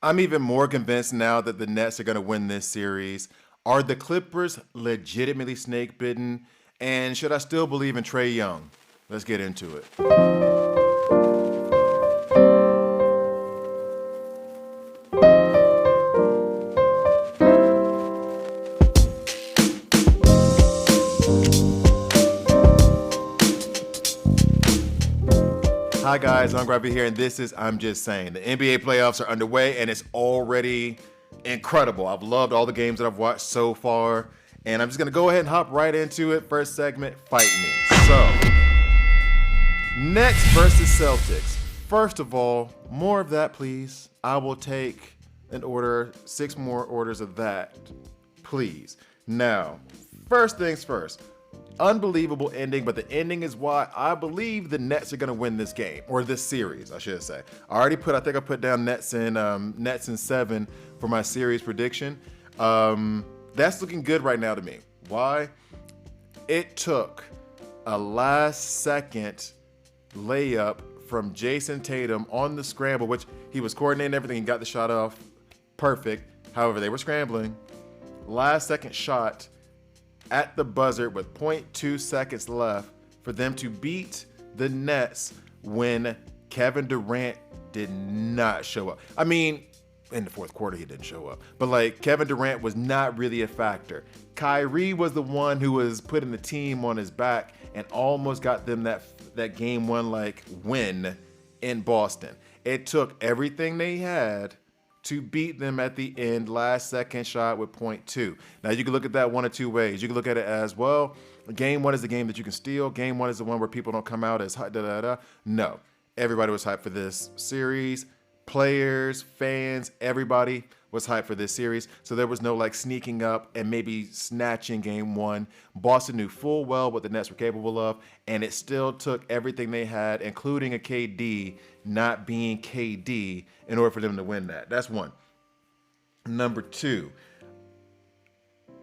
I'm even more convinced now that the Nets are going to win this series. Are the Clippers legitimately snake bitten? And should I still believe in Trae Young? Let's get into it. Hi guys, I'm Gravy here, and this is I'm Just Saying. The NBA playoffs are underway, and it's already incredible. I've loved all the games that I've watched so far, and I'm just going to go ahead and hop right into it. First segment, Fight Me. So, Nets versus Celtics. First of all, more of that, please. I will take an order, 6 more orders of that, please. Now, first things first. Unbelievable ending, but the ending is why I believe the Nets are going to win this game, or this series, I should say. I think I put down Nets in 7 for my series prediction. That's looking good right now to me. Why? It took a last-second layup from Jason Tatum on the scramble, which he was coordinating everything. He got the shot off perfect. However, they were scrambling. Last-second shot at the buzzer with 0.2 seconds left for them to beat the Nets when Kevin Durant did not show up. I mean, in the fourth quarter, he didn't show up. But, Kevin Durant was not really a factor. Kyrie was the one who was putting the team on his back and almost got them that game one, win in Boston. It took everything they had to beat them at the end, last second shot with 0.2. Now, you can look at that one of two ways. You can look at it as, well, game one is the game that you can steal. Game one is the one where people don't come out as hot, No. Everybody was hyped for this series. Players, fans, everybody was hyped for this series. So there was no, sneaking up and maybe snatching game one. Boston knew full well what the Nets were capable of, and it still took everything they had, including a KD not being KD, in order for them to win that. That's one. Number two,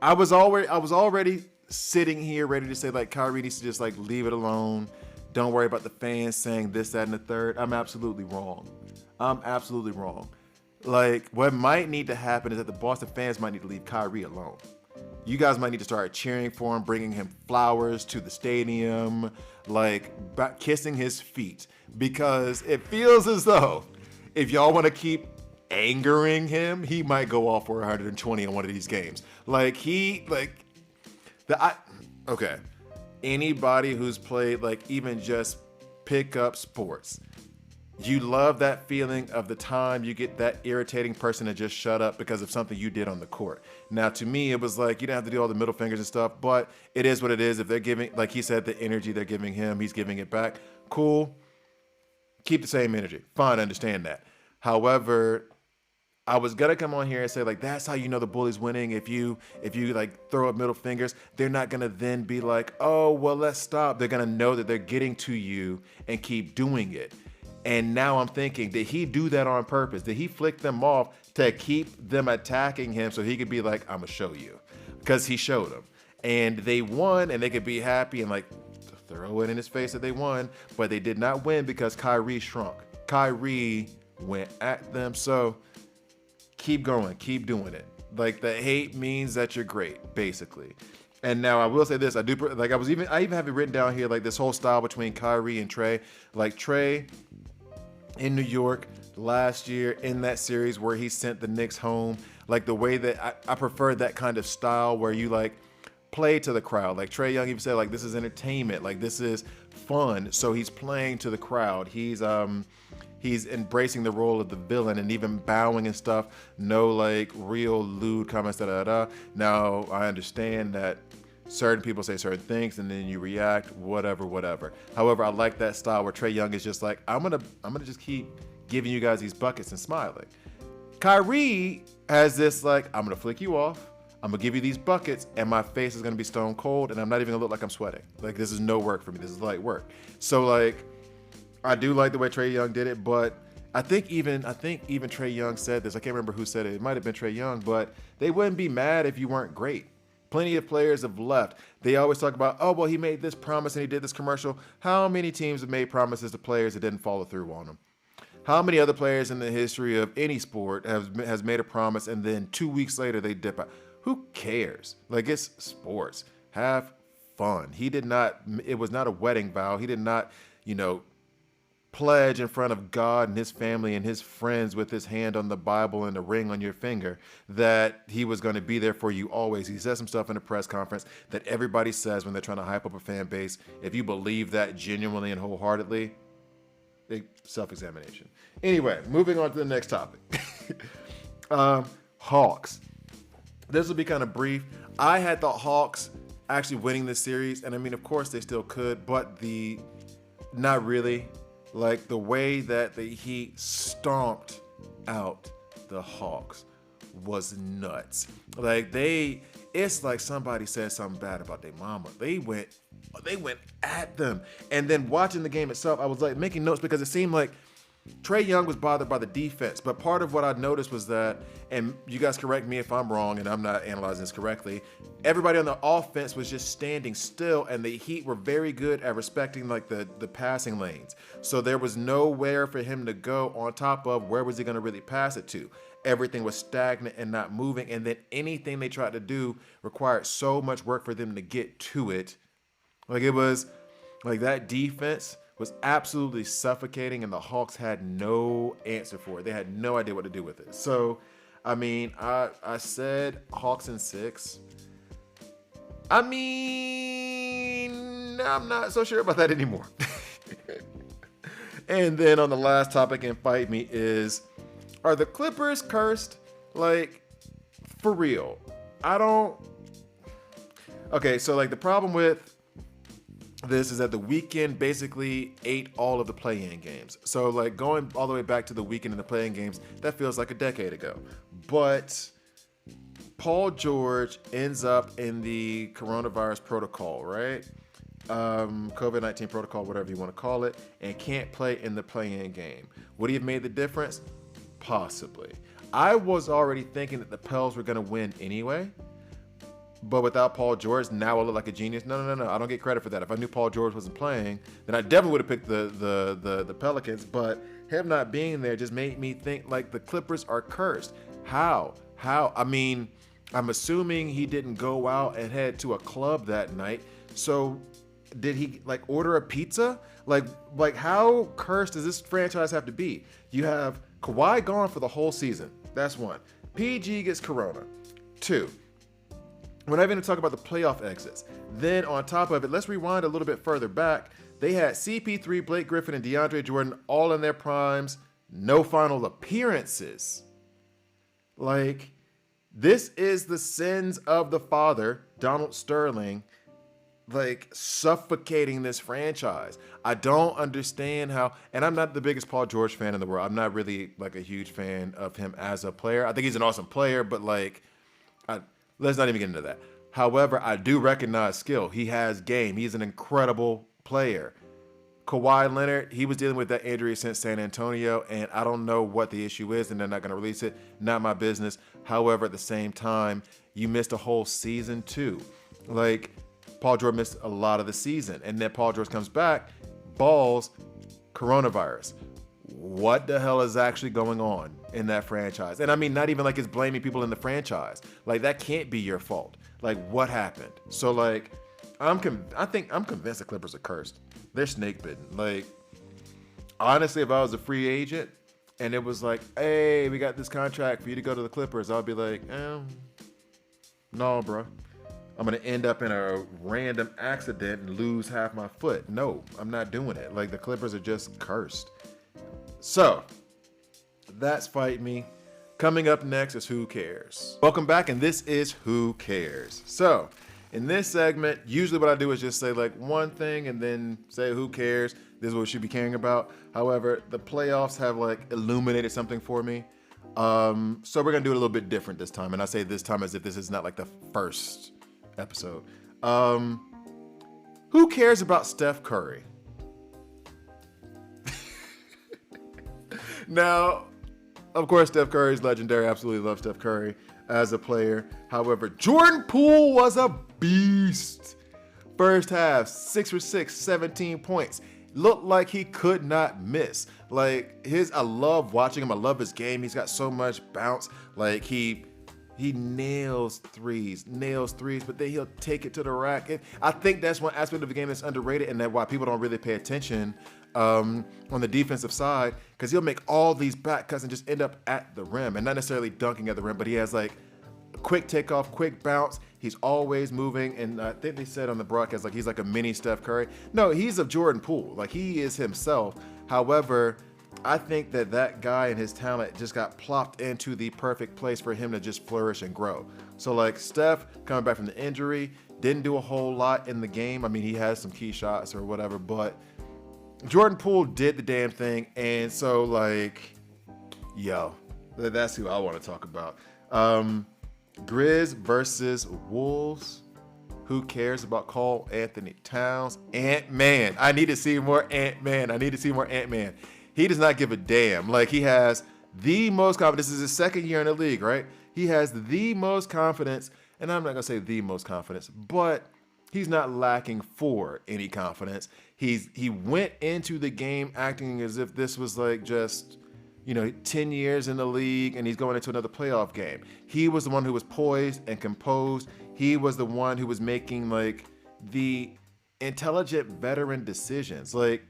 I was already sitting here ready to say, Kyrie needs to just, leave it alone. Don't worry about the fans saying this, that, and the third. I'm absolutely wrong. What might need to happen is that the Boston fans might need to leave Kyrie alone. You guys might need to start cheering for him, bringing him flowers to the stadium, kissing his feet, because it feels as though if y'all want to keep angering him, he might go off for 120 on one of these games. Okay. Anybody who's played, even just pick up sports, you love that feeling of the time you get that irritating person to just shut up because of something you did on the court. Now, to me, it was you don't have to do all the middle fingers and stuff, but it is what it is. If they're giving, like he said, the energy they're giving him, he's giving it back. Cool. Keep the same energy. Fine, I understand that. However, I was gonna come on here and say, that's how you know the bully's winning. If you throw up middle fingers, they're not gonna then be oh, well, let's stop. They're gonna know that they're getting to you and keep doing it. And now I'm thinking, did he do that on purpose? Did he flick them off to keep them attacking him so he could be I'm gonna show you? Because he showed them. And they won, and they could be happy and throw it in his face that they won, but they did not win because Kyrie shrunk. Kyrie went at them. So keep going, keep doing it. The hate means that you're great, basically. And now I will say this, I even have it written down here, this whole style between Kyrie and Trae. Trae in New York last year in that series where he sent the Knicks home, the way that I prefer that kind of style where you play to the crowd. Trae Young even said this is entertainment, this is fun. So he's playing to the crowd. He's embracing the role of the villain and even bowing and stuff. No real lewd comments. Now I understand that certain people say certain things and then you react, whatever. However, I like that style where Trae Young is just I'm gonna just keep giving you guys these buckets and smiling. Kyrie has this I'm gonna flick you off, I'm gonna give you these buckets, and my face is gonna be stone cold, and I'm not even gonna look like I'm sweating. This is no work for me. This is light work. So I do like the way Trae Young did it, but I think even Trae Young said this. I can't remember who said it. It might have been Trae Young, but they wouldn't be mad if you weren't great. Plenty of players have left. They always talk about, oh, well, he made this promise and he did this commercial. How many teams have made promises to players that didn't follow through on them? How many other players in the history of any sport has made a promise and then 2 weeks later they dip out? Who cares? Like, it's sports. Have fun. He did not, it was not a wedding vow. He did not, pledge in front of God and his family and his friends with his hand on the Bible and the ring on your finger that he was going to be there for you always. He said some stuff in a press conference that everybody says when they're trying to hype up a fan base. If you believe that genuinely and wholeheartedly, self-examination. Anyway, moving on to the next topic. Hawks. This will be kind of brief. I had the Hawks actually winning this series, and I mean, of course they still could, but not really. Like, the way that the Heat stomped out the Hawks was nuts. Like, it's like somebody said something bad about their mama. They went at them. And then watching the game itself, I was like making notes because it seemed like Trae Young was bothered by the defense. But part of what I noticed was that, and you guys correct me if I'm wrong and I'm not analyzing this correctly, everybody on the offense was just standing still, and the Heat were very good at respecting like the passing lanes. So there was nowhere for him to go on top of where was he going to really pass it to. Everything was stagnant and not moving, and then anything they tried to do required so much work for them to get to it. Like, it was like that defense was absolutely suffocating, and the Hawks had no answer for it. They had no idea what to do with it. So, I mean, I said Hawks in 6. I mean, I'm not so sure about that anymore. And then on the last topic in Fight Me is, are the Clippers cursed? Like, for real. Okay, so like the problem with this is that the weekend basically ate all of the play-in games. So like going all the way back to the weekend in the play-in games, that feels like a decade ago. But Paul George ends up in the coronavirus protocol, right? COVID-19 protocol, whatever you want to call it, and can't play in the play-in game. Would he have made the difference? Possibly. I was already thinking that the Pels were going to win anyway. But without Paul George, now I look like a genius. No. I don't get credit for that. If I knew Paul George wasn't playing, then I definitely would have picked the Pelicans. But him not being there just made me think like the Clippers are cursed. How? I mean, I'm assuming he didn't go out and head to a club that night. So did he like order a pizza? Like how cursed does this franchise have to be? You have Kawhi gone for the whole season. That's one. PG gets corona. 2. We're not even going to talk about the playoff exits. Then on top of it, let's rewind a little bit further back. They had CP3, Blake Griffin, and DeAndre Jordan all in their primes. No final appearances. Like, this is the sins of the father, Donald Sterling, like suffocating this franchise. I don't understand how, and I'm not the biggest Paul George fan in the world. I'm not really like a huge fan of him as a player. I think he's an awesome player, but like, let's not even get into that. However, I do recognize skill. He has game. He's an incredible player. Kawhi Leonard, he was dealing with that injury since San Antonio, and I don't know what the issue is, and they're not going to release it. Not my business. However, at the same time, you missed a whole season too. Like, Paul George missed a lot of the season, and then Paul George comes back, balls, coronavirus. What the hell is actually going on in that franchise? And I mean, not even like it's blaming people in the franchise. Like, that can't be your fault. Like, what happened? So like, I'm convinced the Clippers are cursed. They're snake bitten. Like, honestly, if I was a free agent and it was like, hey, we got this contract for you to go to the Clippers, I'd be like, no, bro. I'm going to end up in a random accident and lose half my foot. No, I'm not doing it. Like, the Clippers are just cursed. So, that's Fight Me. Coming up next is Who Cares? Welcome back, and this is Who Cares? So, in this segment, usually what I do is just say like one thing and then say who cares? This is what we should be caring about. However, the playoffs have like illuminated something for me. So we're going to do it a little bit different this time. And I say this time as if this is not like the first episode. Who cares about Steph Curry? Now, of course, Steph Curry is legendary. I absolutely love Steph Curry as a player. However, Jordan Poole was a beast. First half, 6 for 6, 17 points. Looked like he could not miss. Like I love watching him. I love his game. He's got so much bounce. Like he nails threes, but then he'll take it to the rack. And I think that's one aspect of the game that's underrated, and that's why people don't really pay attention on the defensive side, because he'll make all these back cuts and just end up at the rim, and not necessarily dunking at the rim, but he has like a quick takeoff, quick bounce. He's always moving, and I think they said on the broadcast like he's like a mini Steph Curry. No, he's a Jordan Poole. Like he is himself. However, I think that guy and his talent just got plopped into the perfect place for him to just flourish and grow. So like Steph coming back from the injury, didn't do a whole lot in the game. I mean, he has some key shots or whatever, but Jordan Poole did the damn thing. And so like, yo, that's who I want to talk about. Grizz versus Wolves. Who cares about Karl Anthony Towns? Ant-Man. I need to see more Ant-Man. He does not give a damn. Like, he has the most confidence. This is his second year in the league, right? He has the most confidence, and I'm not going to say the most confidence, but he's not lacking for any confidence. He went into the game acting as if this was like just, 10 years in the league, and he's going into another playoff game. He was the one who was poised and composed. He was the one who was making like the intelligent veteran decisions. Like,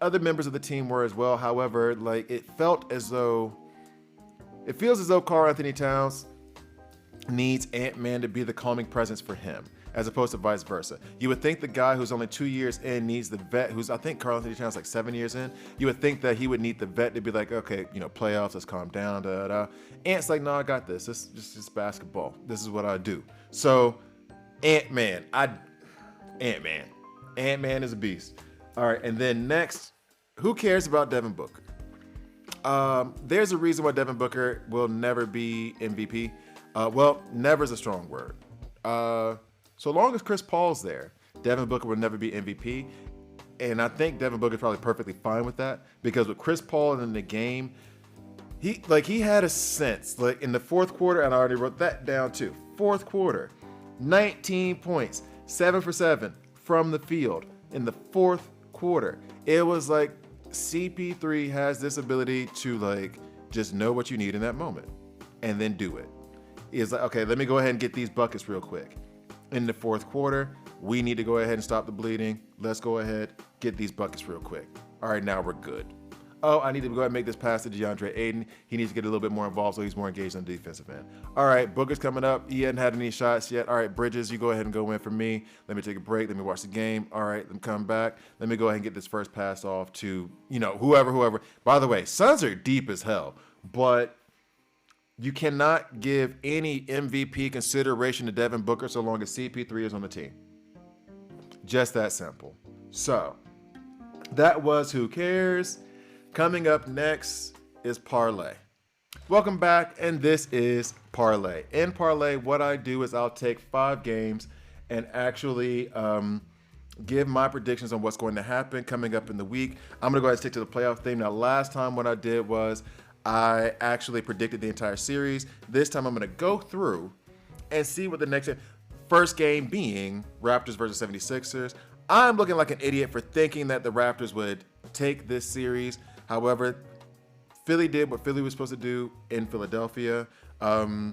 other members of the team were as well. However, like it feels as though Karl Anthony Towns needs Ant-Man to be the calming presence for him, as opposed to vice versa. You would think the guy who's only 2 years in needs the vet, who's, I think Karl Anthony Towns like 7 years in. You would think that he would need the vet to be like, okay, playoffs, let's calm down, Ant's like, no, I got this. This is just basketball. This is what I do. So, Ant-Man is a beast. All right, and then next, who cares about Devin Booker? There's a reason why Devin Booker will never be MVP. Well, never is a strong word. So long as Chris Paul's there, Devin Booker will never be MVP. And I think Devin Booker's probably perfectly fine with that, because with Chris Paul in the game, he had a sense, like in the fourth quarter, and I already wrote that down too. Fourth quarter, 19 points, 7 for 7 from the field in the fourth quarter. It was like CP3 has this ability to like just know what you need in that moment and then do it. It's like, okay, let me go ahead and get these buckets real quick. In the fourth quarter, we need to go ahead and stop the bleeding. Let's go ahead, get these buckets real quick. All right, now we're good. Oh, I need to go ahead and make this pass to DeAndre Ayton. He needs to get a little bit more involved so he's more engaged on the defensive end. All right, Booker's coming up. He hadn't had any shots yet. All right, Bridges, you go ahead and go in for me. Let me take a break. Let me watch the game. All right, let me come back. Let me go ahead and get this first pass off to, whoever. By the way, Suns are deep as hell, but you cannot give any MVP consideration to Devin Booker so long as CP3 is on the team. Just that simple. So, that was Who Cares? Coming up next is Parlay. Welcome back, and this is Parlay. In Parlay, what I do is I'll take 5 games and actually give my predictions on what's going to happen coming up in the week. I'm going to go ahead and stick to the playoff theme. Now, last time what I did was I actually predicted the entire series. This time I'm going to go through and see what the next first game being Raptors versus 76ers. I'm looking like an idiot for thinking that the Raptors would take this series. However, Philly did what Philly was supposed to do in Philadelphia. I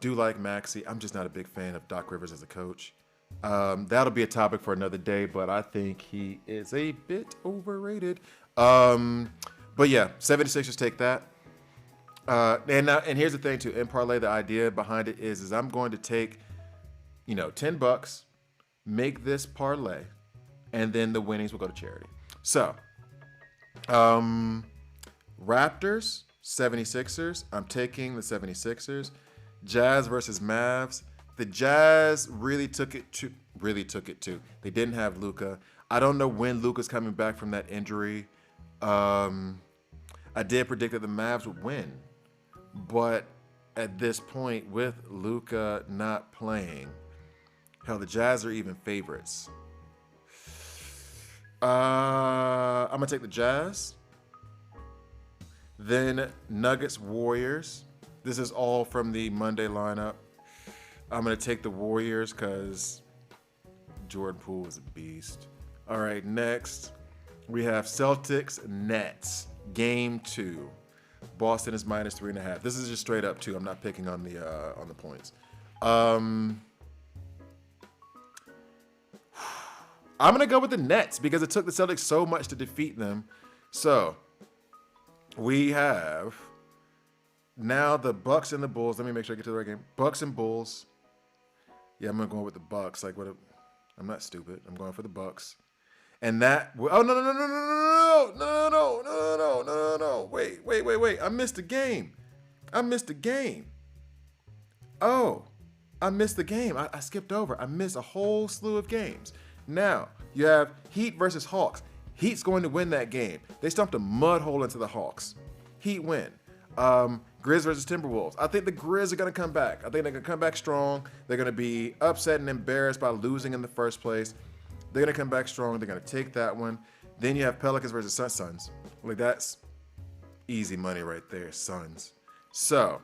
do like Maxey. I'm just not a big fan of Doc Rivers as a coach. That'll be a topic for another day, but I think he is a bit overrated. But yeah, 76ers take that. And here's the thing too. In Parlay, the idea behind it is I'm going to take, $10, make this parlay, and then the winnings will go to charity. So, Raptors, 76ers. I'm taking the 76ers. Jazz versus Mavs. The Jazz really took it to. They didn't have Luka. I don't know when Luka's coming back from that injury. I did predict that the Mavs would win, but at this point, with Luka not playing, hell, the Jazz are even favorites. I'm gonna take the Jazz. Then Nuggets Warriors. This is all from the Monday lineup. I'm gonna take the Warriors because Jordan Poole is a beast. All right, next We have Celtics Nets game 2. Boston is -3.5. This is just straight up 2. I'm not picking on the points. I'm gonna go with the Nets because it took the Celtics so much to defeat them. So we have now the Bucks and the Bulls. Let me make sure I get to the right game. Bucks and Bulls. Yeah, I'm gonna go with the Bucks. Like what? I'm not stupid. I'm going for the Bucks. And that. Oh no! Wait! I missed the game. Oh, I missed the game. I skipped over. I missed a whole slew of games. Now you have Heat versus Hawks. Heat's going to win that game. They stumped a mud hole into the Hawks. Heat win. Grizz versus Timberwolves. I think the Grizz are going to come back. I think they're going to come back strong. They're going to be upset and embarrassed by losing in the first place. They're going to come back strong. They're going to take that one. Then you have Pelicans versus Suns. Like, that's easy money right there, Suns. So,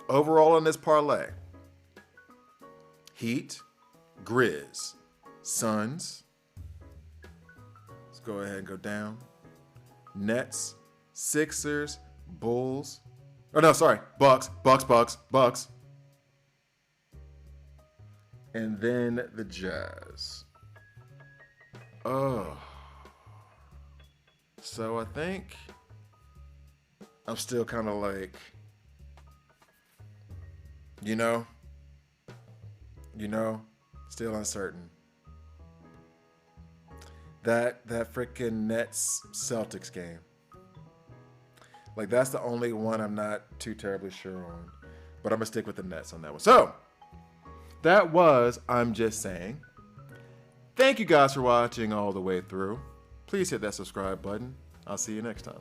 overall in this parlay, Heat, Grizz, Suns. Let's go ahead and go down. Nets, Sixers, Bulls. Oh, no, sorry. Bucks. And then the Jazz. Oh. So I think I'm still kind of like, still uncertain. That freaking Nets Celtics game. Like, that's the only one I'm not too terribly sure on. But I'm going to stick with the Nets on that one. So, that was I'm Just Saying. Thank you guys for watching all the way through. Please hit that subscribe button. I'll see you next time.